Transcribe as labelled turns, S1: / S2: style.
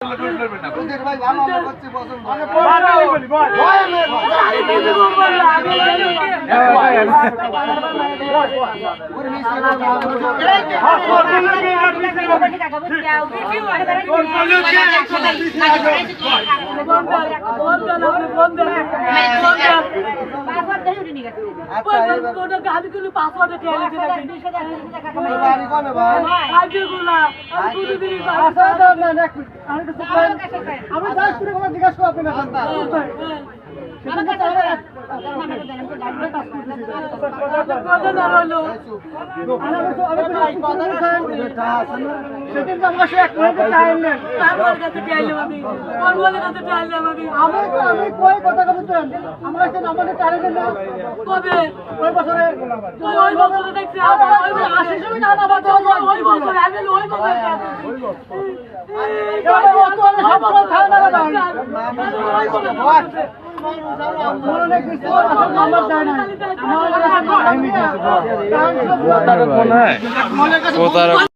S1: ভাই ভালো আমার করছে পছন্দ আমি দাস করে কোনো জিজ্ঞাসা করব না
S2: প্রতারক